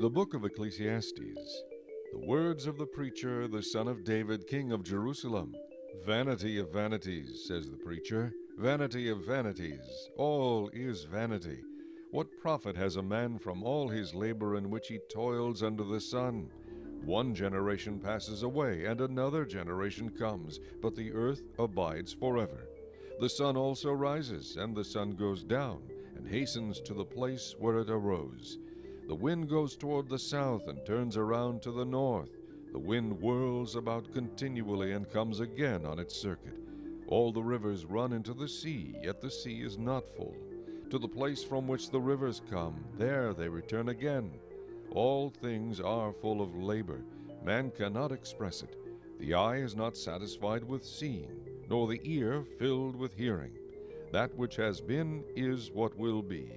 The book of Ecclesiastes. The words of the preacher, the son of David, king of Jerusalem. Vanity of vanities, says the preacher, vanity of vanities, all is vanity. What profit has a man from all his labor in which he toils under the sun? One generation passes away, and another generation comes, but the earth abides forever. The sun also rises, and the sun goes down, and hastens to the place where it arose. The wind goes toward the south and turns around to the north. The wind whirls about continually and comes again on its circuit. All the rivers run into the sea, yet the sea is not full. To the place from which the rivers come, there they return again. All things are full of labor. Man cannot express it. The eye is not satisfied with seeing, nor the ear filled with hearing. That which has been is what will be.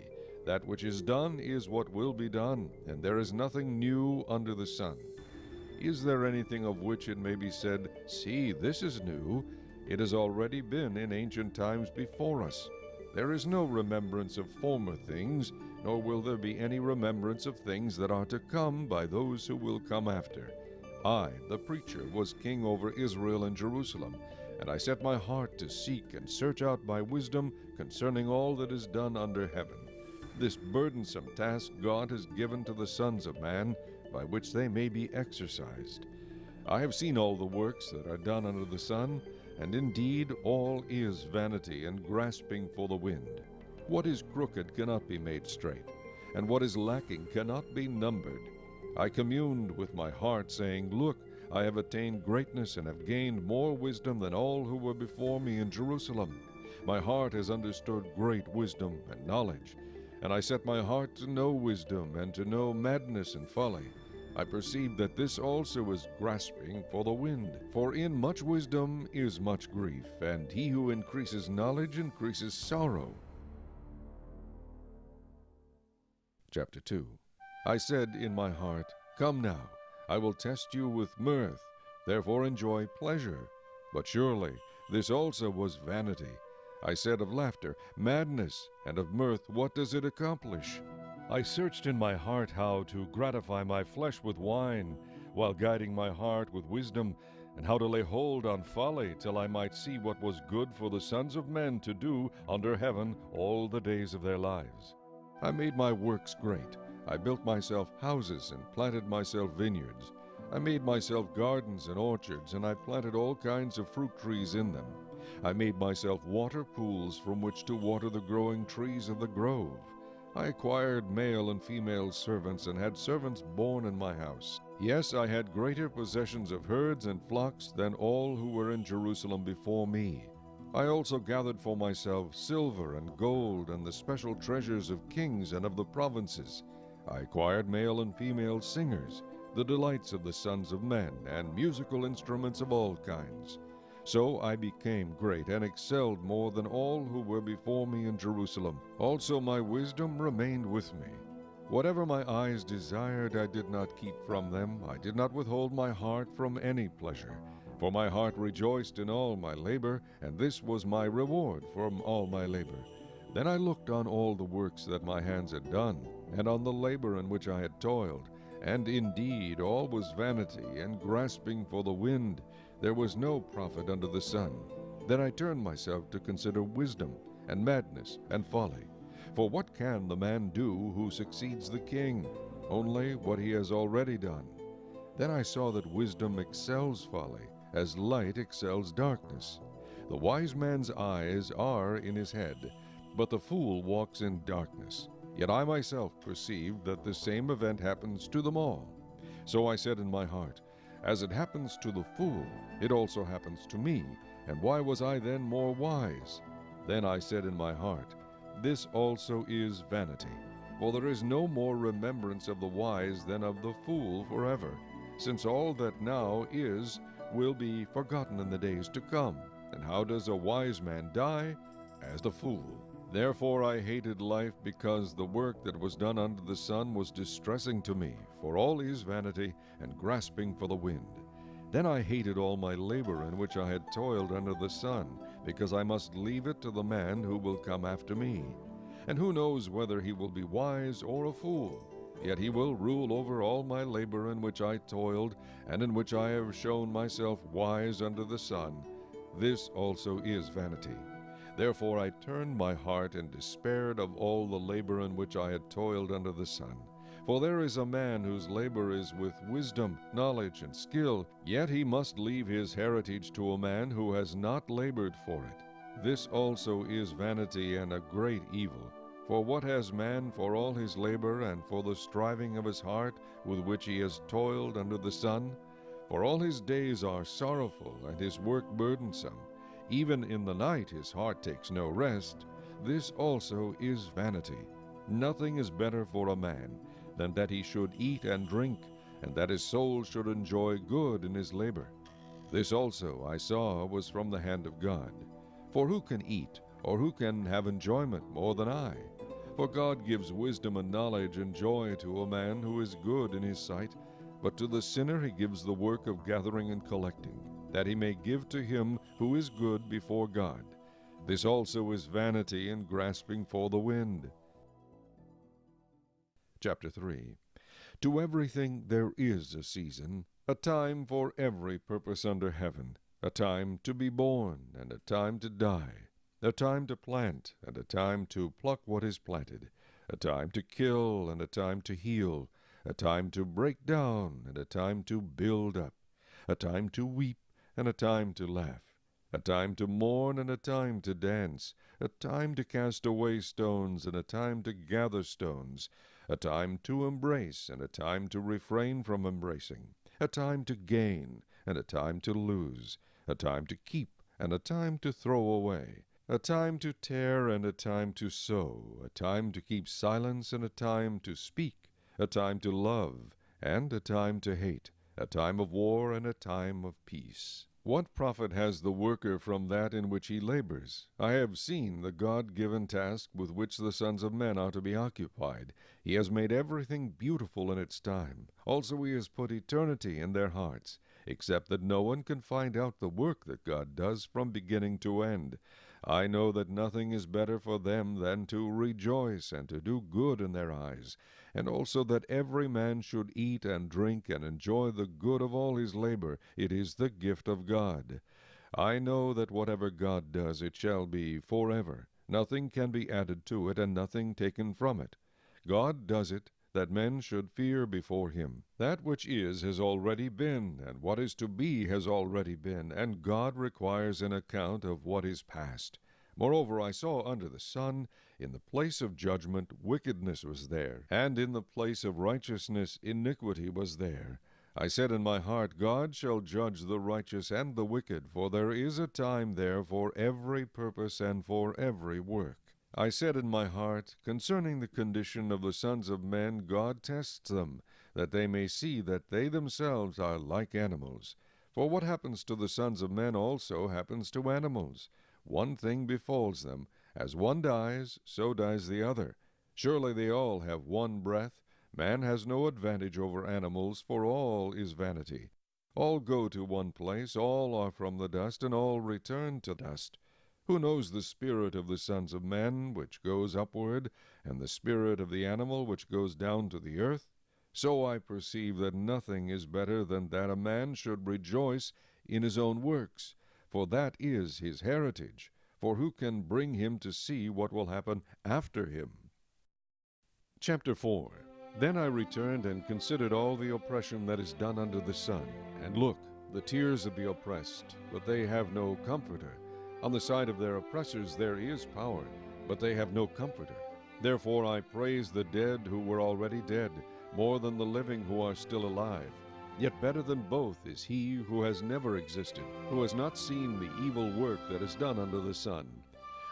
That which is done is what will be done, and there is nothing new under the sun. Is there anything of which it may be said, "See, this is new"? It has already been in ancient times before us. There is no remembrance of former things, nor will there be any remembrance of things that are to come by those who will come after. I, the preacher, was king over Israel and Jerusalem, and I set my heart to seek and search out by wisdom concerning all that is done under heaven. This burdensome task God has given to the sons of man, by which they may be exercised. I have seen all the works that are done under the sun, and indeed all is vanity and grasping for the wind. What is crooked cannot be made straight, and what is lacking cannot be numbered. I communed with my heart, saying, "Look, I have attained greatness and have gained more wisdom than all who were before me in Jerusalem. My heart has understood great wisdom and knowledge. And I set my heart to know wisdom, and to know madness and folly. I perceived that this also is grasping for the wind. For in much wisdom is much grief, and he who increases knowledge increases sorrow." Chapter 2. I said in my heart, "Come now, I will test you with mirth, therefore enjoy pleasure." But surely this also was vanity. I said of laughter, "Madness," and of mirth, "What does it accomplish?" I searched in my heart how to gratify my flesh with wine, while guiding my heart with wisdom, and how to lay hold on folly, till I might see what was good for the sons of men to do under heaven all the days of their lives. I made my works great. I built myself houses and planted myself vineyards. I made myself gardens and orchards, and I planted all kinds of fruit trees in them. I made myself water pools from which to water the growing trees of the grove. I acquired male and female servants, and had servants born in my house. Yes, I had greater possessions of herds and flocks than all who were in Jerusalem before me. I also gathered for myself silver and gold, and the special treasures of kings and of the provinces. I acquired male and female singers, the delights of the sons of men, and musical instruments of all kinds. So I became great, and excelled more than all who were before me in Jerusalem. Also my wisdom remained with me. Whatever my eyes desired I did not keep from them. I did not withhold my heart from any pleasure. For my heart rejoiced in all my labor, and this was my reward from all my labor. Then I looked on all the works that my hands had done, and on the labor in which I had toiled. And indeed all was vanity and grasping for the wind. There was no profit under the sun. Then I turned myself to consider wisdom, and madness, and folly. For what can the man do who succeeds the king? Only what he has already done. Then I saw that wisdom excels folly, as light excels darkness. The wise man's eyes are in his head, but the fool walks in darkness. Yet I myself perceived that the same event happens to them all. So I said in my heart, "As it happens to the fool, it also happens to me, and why was I then more wise?" Then I said in my heart, "This also is vanity, for there is no more remembrance of the wise than of the fool forever, since all that now is will be forgotten in the days to come. And how does a wise man die? As the fool. Therefore I hated life, because the work that was done under the sun was distressing to me, for all is vanity and grasping for the wind. Then I hated all my labor in which I had toiled under the sun, because I must leave it to the man who will come after me. And who knows whether he will be wise or a fool? yet he will rule over all my labor in which I toiled, and in which I have shown myself wise under the sun. This also is vanity. Therefore I turned my heart and despaired of all the labor in which I had toiled under the sun. For there is a man whose labor is with wisdom, knowledge, and skill, yet he must leave his heritage to a man who has not labored for it. This also is vanity and a great evil. For what has man for all his labor and for the striving of his heart with which he has toiled under the sun? For all his days are sorrowful, and his work burdensome. Even in the night his heart takes no rest. This also is vanity. Nothing is better for a man than that he should eat and drink, and that his soul should enjoy good in his labor. This also I saw was from the hand of God. For who can eat, or who can have enjoyment more than I? For God gives wisdom and knowledge and joy to a man who is good in his sight, but to the sinner he gives the work of gathering and collecting, that he may give to him who is good before God. This also is vanity and grasping for the wind. Chapter 3. To everything there is a season, a time for every purpose under heaven, a time to be born, and a time to die, a time to plant, and a time to pluck what is planted, a time to kill, and a time to heal, a time to break down, and a time to build up, a time to weep, and a time to laugh, a time to mourn, and a time to dance, a time to cast away stones, and a time to gather stones, a time to embrace, and a time to refrain from embracing, a time to gain, and a time to lose, a time to keep, and a time to throw away, a time to tear, and a time to sow, a time to keep silence, and a time to speak, a time to love, and a time to hate, a time of war, and a time of peace. What profit has the worker from that in which he labors? I have seen the God-given task with which the sons of men are to be occupied. He has made everything beautiful in its time. Also he has put eternity in their hearts, except that no one can find out the work that God does from beginning to end. I know that nothing is better for them than to rejoice and to do good in their eyes, and also that every man should eat and drink and enjoy the good of all his labor. It is the gift of God. I know that whatever God does, it shall be forever. Nothing can be added to it, and nothing taken from it. God does it, that men should fear before him. That which is has already been, and what is to be has already been, and God requires an account of what is past. Moreover, I saw under the sun, in the place of judgment, wickedness was there, and in the place of righteousness, iniquity was there. I said in my heart, God shall judge the righteous and the wicked, for there is a time there for every purpose and for every work. I said in my heart, concerning the condition of the sons of men, God tests them, that they may see that they themselves are like animals. For what happens to the sons of men also happens to animals. One thing befalls them. As one dies, so dies the other. Surely they all have one breath. Man has no advantage over animals, for all is vanity. All go to one place, all are from the dust, and all return to dust. Who knows the spirit of the sons of men, which goes upward, and the spirit of the animal, which goes down to the earth? So I perceive that nothing is better than that a man should rejoice in his own works, for that is his heritage. For who can bring him to see what will happen after him? Chapter 4. Then I returned and considered all the oppression that is done under the sun. And look, the tears of the oppressed, but they have no comforter. On the side of their oppressors there is power, but they have no comforter. Therefore I praise the dead who were already dead, more than the living who are still alive. Yet better than both is he who has never existed, who has not seen the evil work that is done under the sun.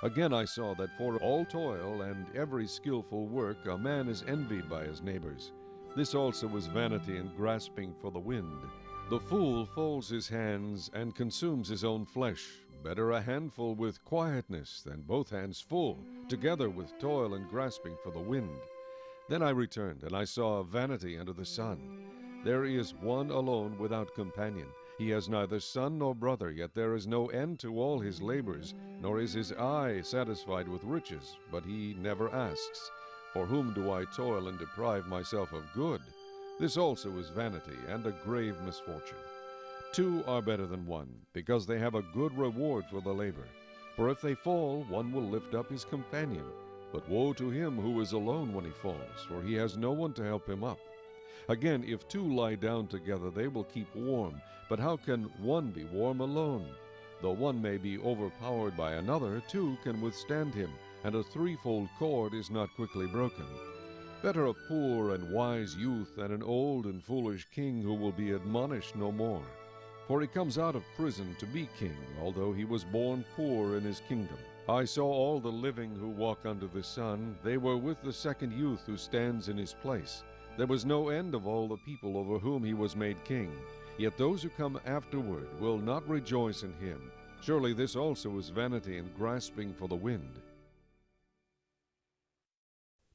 Again I saw that for all toil and every skillful work a man is envied by his neighbors. This also is vanity and grasping for the wind. The fool folds his hands and consumes his own flesh. Better a handful with quietness than both hands full, together with toil and grasping for the wind. Then I returned, and I saw vanity under the sun. There is one alone without companion. He has neither son nor brother, yet there is no end to all his labors, nor is his eye satisfied with riches, but he never asks, For whom do I toil and deprive myself of good? This also is vanity and a grave misfortune. Two are better than one, because they have a good reward for the labor. For if they fall, one will lift up his companion. But woe to him who is alone when he falls, for he has no one to help him up. Again, if two lie down together, they will keep warm. But how can one be warm alone? Though one may be overpowered by another, two can withstand him, and a threefold cord is not quickly broken. Better a poor and wise youth than an old and foolish king who will be admonished no more. For he comes out of prison to be king, although he was born poor in his kingdom. I saw all the living who walk under the sun. They were with the second youth who stands in his place. There was no end of all the people over whom he was made king. Yet those who come afterward will not rejoice in him. Surely this also is vanity and grasping for the wind.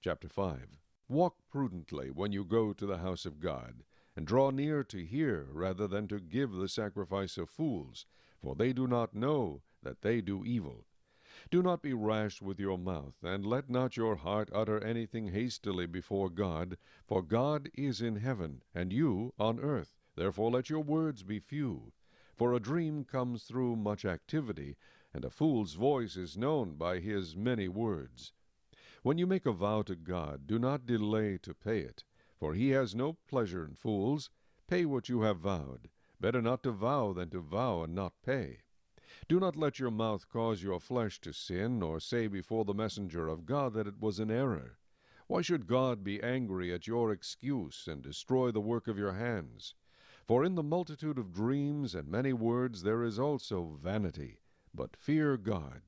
Chapter 5. Walk prudently when you go to the house of God, and draw near to hear rather than to give the sacrifice of fools, for they do not know that they do evil. Do not be rash with your mouth, and let not your heart utter anything hastily before God, for God is in heaven, and you on earth. Therefore let your words be few. For a dream comes through much activity, and a fool's voice is known by his many words. When you make a vow to God, do not delay to pay it, for he has no pleasure in fools. Pay what you have vowed. Better not to vow than to vow and not pay. Do not let your mouth cause your flesh to sin, nor say before the messenger of God that it was an error. Why should God be angry at your excuse and destroy the work of your hands? For in the multitude of dreams and many words there is also vanity. But fear God.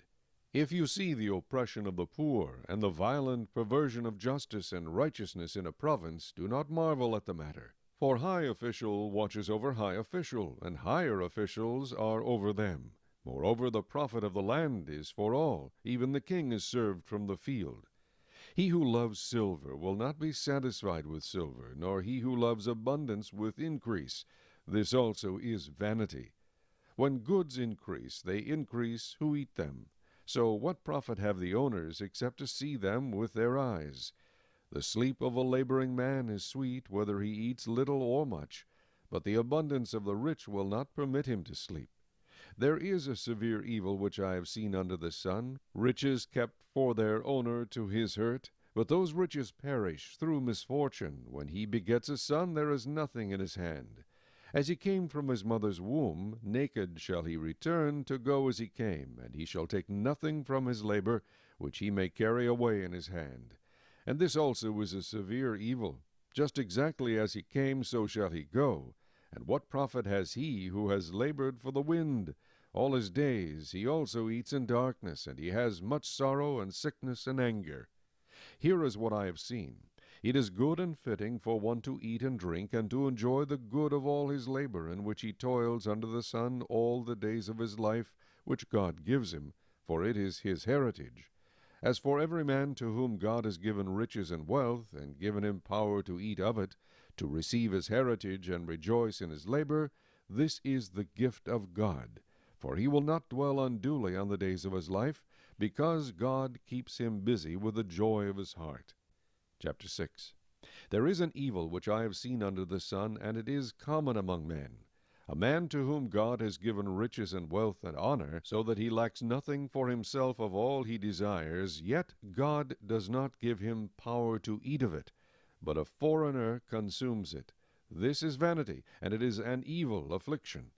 If you see the oppression of the poor, and the violent perversion of justice and righteousness in a province, do not marvel at the matter. For high official watches over high official, and higher officials are over them. Moreover, the profit of the land is for all. Even the king is served from the field. He who loves silver will not be satisfied with silver, nor he who loves abundance with increase. This also is vanity. When goods increase, they increase who eat them. So what profit have the owners except to see them with their eyes? The sleep of a laboring man is sweet, whether he eats little or much, but the abundance of the rich will not permit him to sleep. There is a severe evil which I have seen under the sun, riches kept for their owner to his hurt. But those riches perish through misfortune. When he begets a son, there is nothing in his hand. As he came from his mother's womb, naked shall he return to go as he came, and he shall take nothing from his labor, which he may carry away in his hand. And this also is a severe evil. Just exactly as he came, so shall he go. And what profit has he who has labored for the wind? All his days he also eats in darkness, and he has much sorrow and sickness and anger. Here is what I have seen. It is good and fitting for one to eat and drink, and to enjoy the good of all his labor, in which he toils under the sun all the days of his life, which God gives him, for it is his heritage. As for every man to whom God has given riches and wealth, and given him power to eat of it, to receive his heritage and rejoice in his labor, this is the gift of God. For he will not dwell unduly on the days of his life, because God keeps him busy with the joy of his heart. Chapter 6. There is an evil which I have seen under the sun, and it is common among men. A man to whom God has given riches and wealth and honor, so that he lacks nothing for himself of all he desires, yet God does not give him power to eat of it, but a foreigner consumes it. This is vanity, and it is an evil affliction.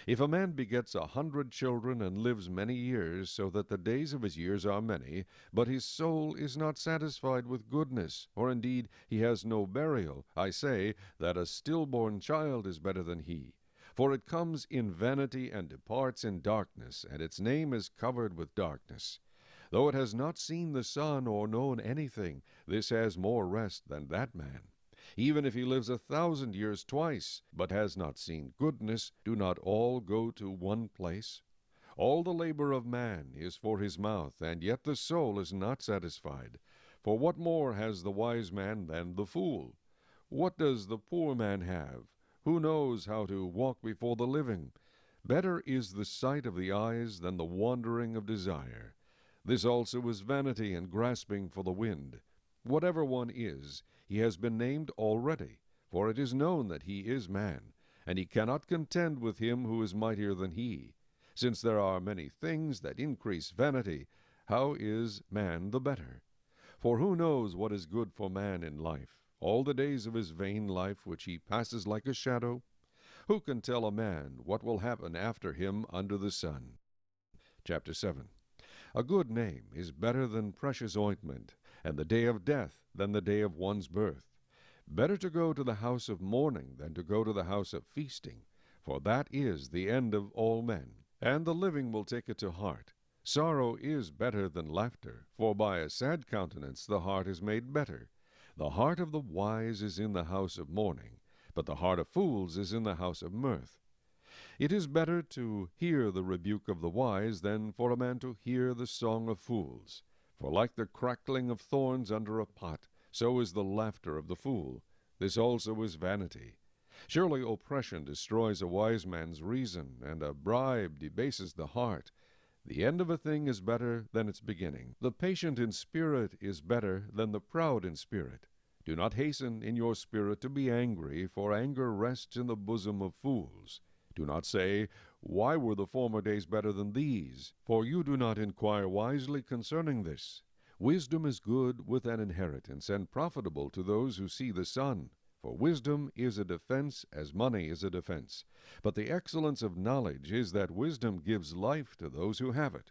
If a man begets 100 children and lives many years, so that the days of his years are many, but his soul is not satisfied with goodness, or indeed he has no burial, I say that a stillborn child is better than he. For it comes in vanity and departs in darkness, and its name is covered with darkness. Though it has not seen the sun or known anything, this has more rest than that man. Even if he lives 1,000 years twice, but has not seen goodness, do not all go to one place? All the labor of man is for his mouth, and yet the soul is not satisfied. For what more has the wise man than the fool? What does the poor man have? Who knows how to walk before the living? Better is the sight of the eyes than the wandering of desire. This also is vanity and grasping for the wind. Whatever one is, he has been named already, for it is known that he is man, and he cannot contend with him who is mightier than he. Since there are many things that increase vanity, how is man the better? For who knows what is good for man in life, all the days of his vain life which he passes like a shadow? Who can tell a man what will happen after him under the sun? Chapter 7. A good name is better than precious ointment, and the day of death than the day of one's birth. Better to go to the house of mourning than to go to the house of feasting, for that is the end of all men, and the living will take it to heart. Sorrow is better than laughter, for by a sad countenance the heart is made better. The heart of the wise is in the house of mourning, but the heart of fools is in the house of mirth. It is better to hear the rebuke of the wise than for a man to hear the song of fools. For like the crackling of thorns under a pot, so is the laughter of the fool. This also is vanity. Surely oppression destroys a wise man's reason, and a bribe debases the heart. The end of a thing is better than its beginning. The patient in spirit is better than the proud in spirit. Do not hasten in your spirit to be angry, for anger rests in the bosom of fools. Do not say, Why were the former days better than these? For you do not inquire wisely concerning this. Wisdom is good with an inheritance, and profitable to those who see the sun. For wisdom is a defense, as money is a defense. But the excellence of knowledge is that wisdom gives life to those who have it.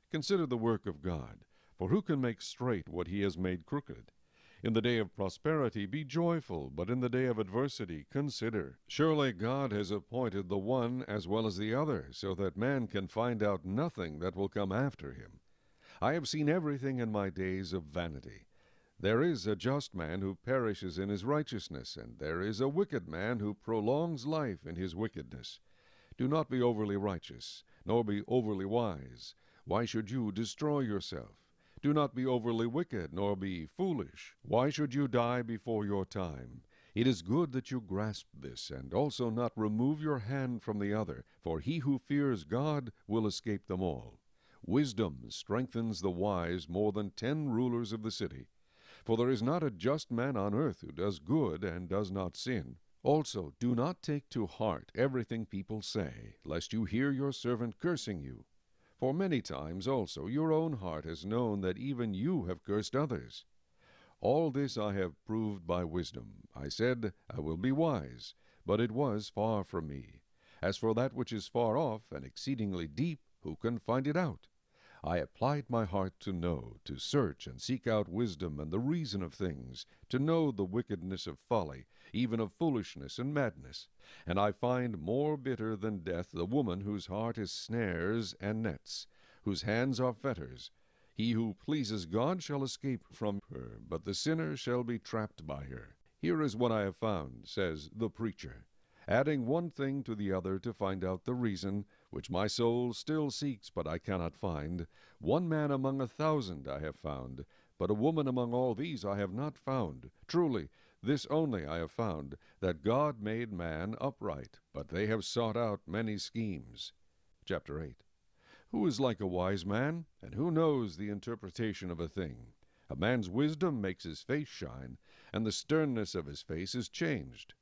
Consider the work of God, for who can make straight what he has made crooked? In the day of prosperity be joyful, but in the day of adversity consider. Surely God has appointed the one as well as the other, so that man can find out nothing that will come after him. I have seen everything in my days of vanity. There is a just man who perishes in his righteousness, and there is a wicked man who prolongs life in his wickedness. Do not be overly righteous, nor be overly wise. Why should you destroy yourself? Do not be overly wicked, nor be foolish. Why should you die before your time? It is good that you grasp this, and also not remove your hand from the other, for he who fears God will escape them all. Wisdom strengthens the wise more than 10 rulers of the city. For there is not a just man on earth who does good and does not sin. Also, do not take to heart everything people say, lest you hear your servant cursing you. For many times also your own heart has known that even you have cursed others. All this I have proved by wisdom. I said, I will be wise, but it was far from me. As for that which is far off and exceedingly deep, who can find it out? I applied my heart to know, to search and seek out wisdom and the reason of things, to know the wickedness of folly, even of foolishness and madness. And I find more bitter than death the woman whose heart is snares and nets, whose hands are fetters. He who pleases God shall escape from her, but the sinner shall be trapped by her. Here is what I have found, says the preacher, adding one thing to the other to find out the reason, which my soul still seeks, but I cannot find. One man among 1,000 I have found, but a woman among all these I have not found. Truly, this only I have found, that God made man upright, but they have sought out many schemes. Chapter 8. Who is like a wise man, and who knows the interpretation of a thing? A man's wisdom makes his face shine, and the sternness of his face is changed.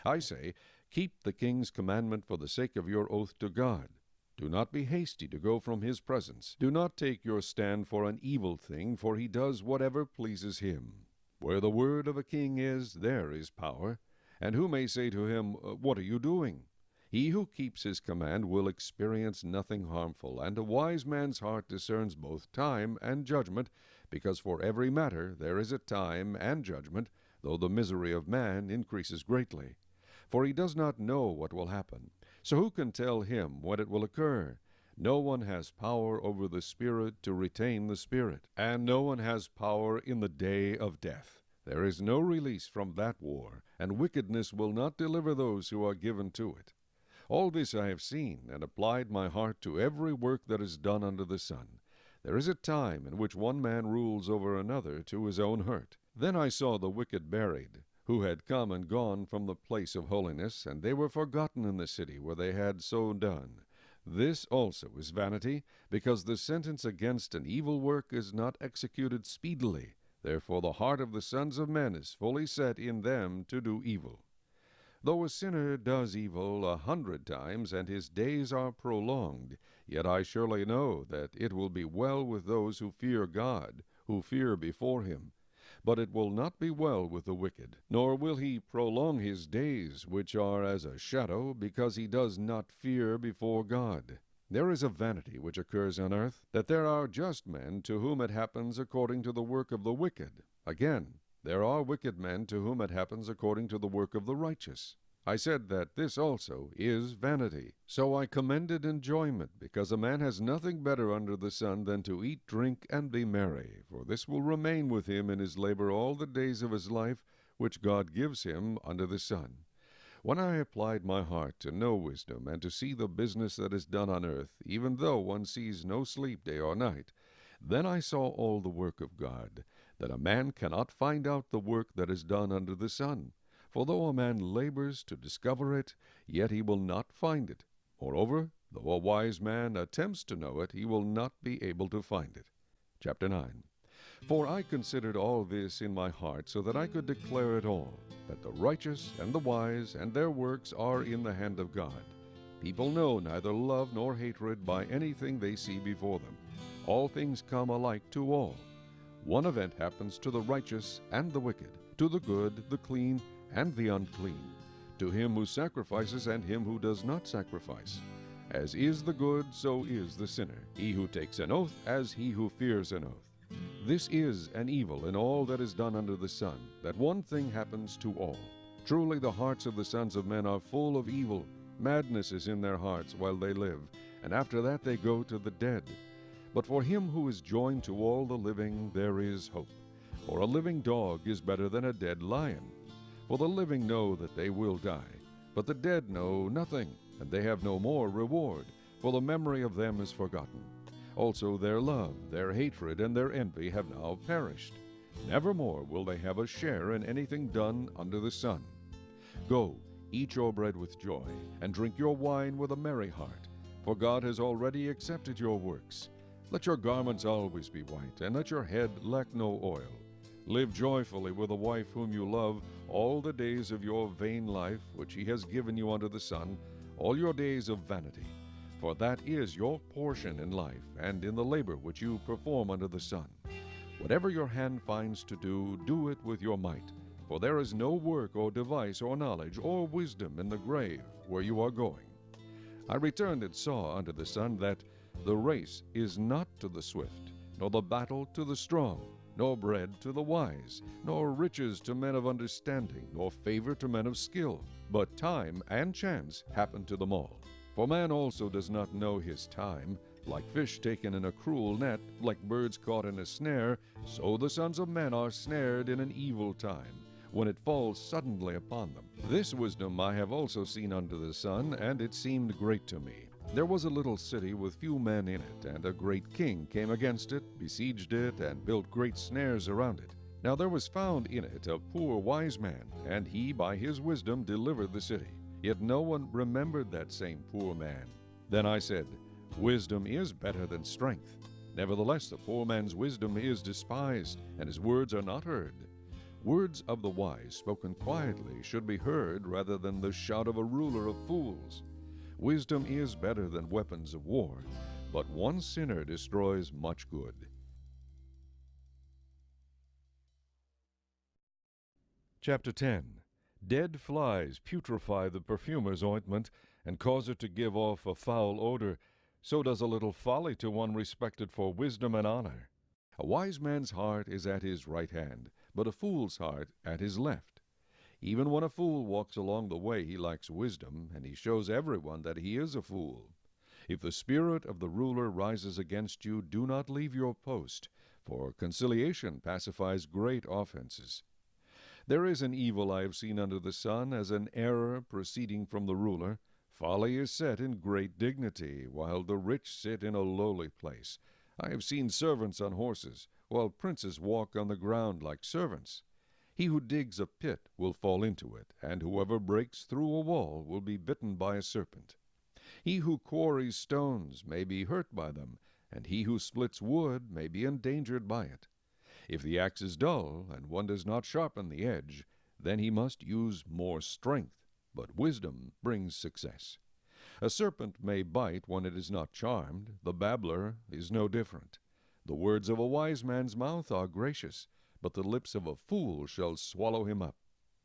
I say, keep the king's commandment for the sake of your oath to God. Do not be hasty to go from his presence. Do not take your stand for an evil thing, for he does whatever pleases him. Where the word of a king is, there is power. And who may say to him, What are you doing? He who keeps his command will experience nothing harmful, and a wise man's heart discerns both time and judgment, because for every matter there is a time and judgment, though the misery of man increases greatly. For he does not know what will happen. So who can tell him when it will occur? No one has power over the Spirit to retain the Spirit, and no one has power in the day of death. There is no release from that war, and wickedness will not deliver those who are given to it. All this I have seen, and applied my heart to every work that is done under the sun. There is a time in which one man rules over another to his own hurt. Then I saw the wicked buried, who had come and gone from the place of holiness, and they were forgotten in the city where they had so done. This also is vanity, because the sentence against an evil work is not executed speedily. Therefore the heart of the sons of men is fully set in them to do evil. Though a sinner does evil 100 times, and his days are prolonged, yet I surely know that it will be well with those who fear God, who fear before him. But it will not be well with the wicked, nor will he prolong his days, which are as a shadow, because he does not fear before God. There is a vanity which occurs on earth, that there are just men to whom it happens according to the work of the wicked. Again, there are wicked men to whom it happens according to the work of the righteous. I said that this also is vanity. So I commended enjoyment, because a man has nothing better under the sun than to eat, drink, and be merry, for this will remain with him in his labor all the days of his life, which God gives him under the sun. When I applied my heart to know wisdom, and to see the business that is done on earth, even though one sees no sleep day or night, then I saw all the work of God, that a man cannot find out the work that is done under the sun. For though a man labors to discover it, yet he will not find it. Moreover, though a wise man attempts to know it, he will not be able to find it. Chapter 9. For I considered all this in my heart, so that I could declare it all, that the righteous and the wise and their works are in the hand of God. People know neither love nor hatred by anything they see before them. All things come alike to all. One event happens to the righteous and the wicked, to the good, the clean, and the unclean, to him who sacrifices and him who does not sacrifice. As is the good, so is the sinner, he who takes an oath, as he who fears an oath. This is an evil in all that is done under the sun, that one thing happens to all. Truly the hearts of the sons of men are full of evil. Madness is in their hearts while they live, and after that they go to the dead. But for him who is joined to all the living there is hope. For a living dog is better than a dead lion. For the living know that they will die, but the dead know nothing, and they have no more reward, for the memory of them is forgotten. Also their love, their hatred, and their envy have now perished. Nevermore will they have a share in anything done under the sun. Go, eat your bread with joy, and drink your wine with a merry heart, for God has already accepted your works. Let your garments always be white, and let your head lack no oil. Live joyfully with a wife whom you love all the days of your vain life, which he has given you under the sun, all your days of vanity. For that is your portion in life, and in the labor which you perform under the sun. Whatever your hand finds to do, do it with your might. For there is no work or device or knowledge or wisdom in the grave where you are going. I returned and saw under the sun that the race is not to the swift, nor the battle to the strong, nor bread to the wise, nor riches to men of understanding, nor favor to men of skill. But time and chance happen to them all. For man also does not know his time. Like fish taken in a cruel net, like birds caught in a snare, so the sons of men are snared in an evil time, when it falls suddenly upon them. This wisdom I have also seen under the sun, and it seemed great to me. There was a little city with few men in it, and a great king came against it, besieged it, and built great snares around it. Now there was found in it a poor wise man, and he by his wisdom delivered the city. Yet no one remembered that same poor man. Then I said, Wisdom is better than strength. Nevertheless, the poor man's wisdom is despised, and his words are not heard. Words of the wise spoken quietly should be heard rather than the shout of a ruler of fools. Wisdom is better than weapons of war, but one sinner destroys much good. Chapter 10. Dead flies putrefy the perfumer's ointment, and cause it to give off a foul odor. So does a little folly to one respected for wisdom and honor. A wise man's heart is at his right hand, but a fool's heart at his left. Even when a fool walks along the way, he lacks wisdom, and he shows everyone that he is a fool. If the spirit of the ruler rises against you, do not leave your post, for conciliation pacifies great offenses. There is an evil I have seen under the sun, as an error proceeding from the ruler. Folly is set in great dignity, while the rich sit in a lowly place. I have seen servants on horses, while princes walk on the ground like servants. He who digs a pit will fall into it, and whoever breaks through a wall will be bitten by a serpent. He who quarries stones may be hurt by them, and he who splits wood may be endangered by it. If the axe is dull, and one does not sharpen the edge, then he must use more strength, but wisdom brings success. A serpent may bite when it is not charmed. The babbler is no different. The words of a wise man's mouth are gracious, but the lips of a fool shall swallow him up.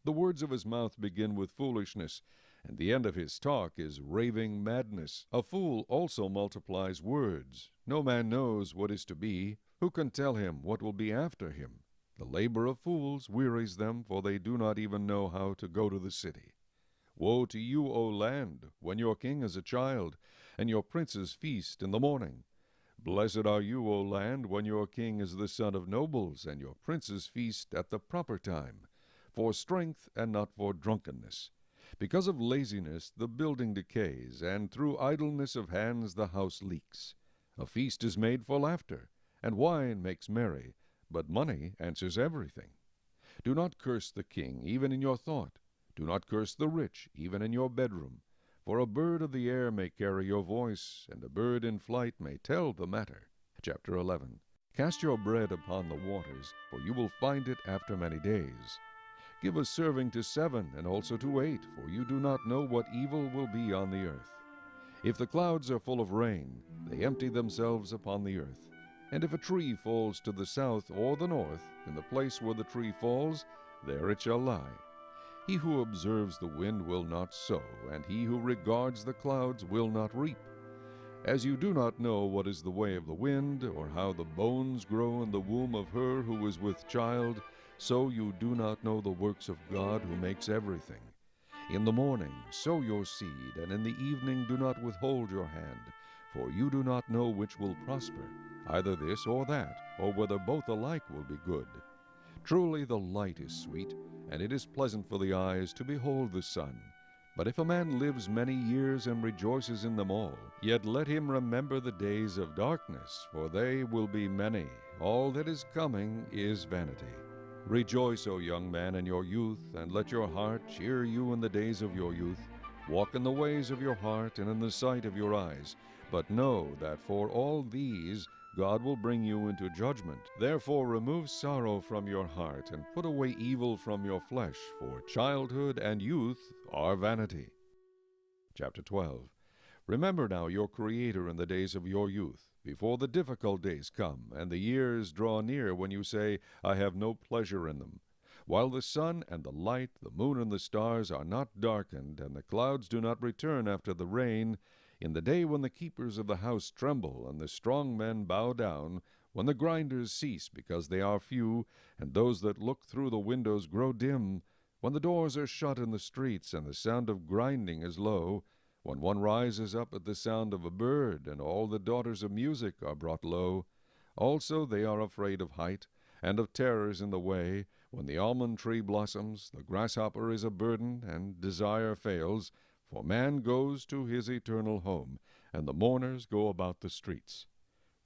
The words of his mouth begin with foolishness, and the end of his talk is raving madness. A fool also multiplies words. No man knows what is to be. Who can tell him what will be after him? The labor of fools wearies them, for they do not even know how to go to the city. Woe to you, O land, when your king is a child, and your princes feast in the morning. Blessed are you, O land, when your king is the son of nobles, and your princes feast at the proper time, for strength and not for drunkenness. Because of laziness the building decays, and through idleness of hands the house leaks. A feast is made for laughter, and wine makes merry, but money answers everything. Do not curse the king, even in your thought. Do not curse the rich, even in your bedroom. For a bird of the air may carry your voice, and a bird in flight may tell the matter. Chapter 11. Cast your bread upon the waters, for you will find it after many days. Give a serving to 7, and also to 8, for you do not know what evil will be on the earth. If the clouds are full of rain, they empty themselves upon the earth. And if a tree falls to the south or the north, in the place where the tree falls, there it shall lie. He who observes the wind will not sow, and he who regards the clouds will not reap. As you do not know what is the way of the wind, or how the bones grow in the womb of her who is with child, so you do not know the works of God who makes everything. In the morning sow your seed, and in the evening do not withhold your hand, for you do not know which will prosper, either this or that, or whether both alike will be good. Truly the light is sweet, and it is pleasant for the eyes to behold the sun. But if a man lives many years and rejoices in them all, yet let him remember the days of darkness, for they will be many. All that is coming is vanity. Rejoice, O young man, in your youth, and let your heart cheer you in the days of your youth. Walk in the ways of your heart and in the sight of your eyes. But know that for all these God will bring you into judgment. Therefore remove sorrow from your heart, and put away evil from your flesh, for childhood and youth are vanity. Chapter 12. Remember now your Creator in the days of your youth, before the difficult days come, and the years draw near when you say, I have no pleasure in them. While the sun and the light, the moon and the stars are not darkened, and the clouds do not return after the rain, in the day when the keepers of the house tremble, and the strong men bow down, when the grinders cease because they are few, and those that look through the windows grow dim, when the doors are shut in the streets, and the sound of grinding is low, when one rises up at the sound of a bird, and all the daughters of music are brought low. Also they are afraid of height, and of terrors in the way, when the almond tree blossoms, the grasshopper is a burden, and desire fails, for man goes to his eternal home, and the mourners go about the streets.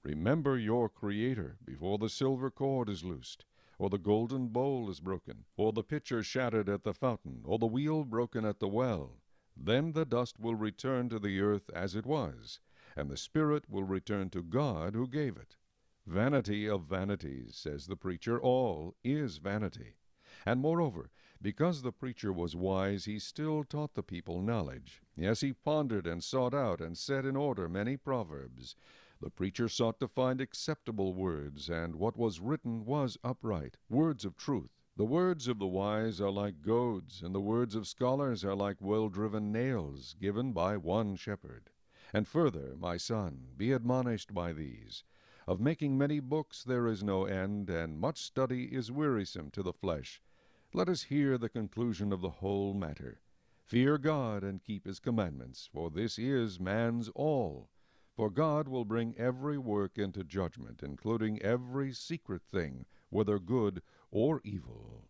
Remember your Creator before the silver cord is loosed, or the golden bowl is broken, or the pitcher shattered at the fountain, or the wheel broken at the well. Then the dust will return to the earth as it was, and the spirit will return to God who gave it. Vanity of vanities, says the preacher, all is vanity. And moreover, because the preacher was wise, he still taught the people knowledge. Yes, he pondered and sought out and set in order many proverbs. The preacher sought to find acceptable words, and what was written was upright, words of truth. The words of the wise are like goads, and the words of scholars are like well-driven nails, given by one shepherd. And further, my son, be admonished by these. Of making many books there is no end, and much study is wearisome to the flesh. Let us hear the conclusion of the whole matter. Fear God and keep his commandments, for this is man's all. For God will bring every work into judgment, including every secret thing, whether good or evil.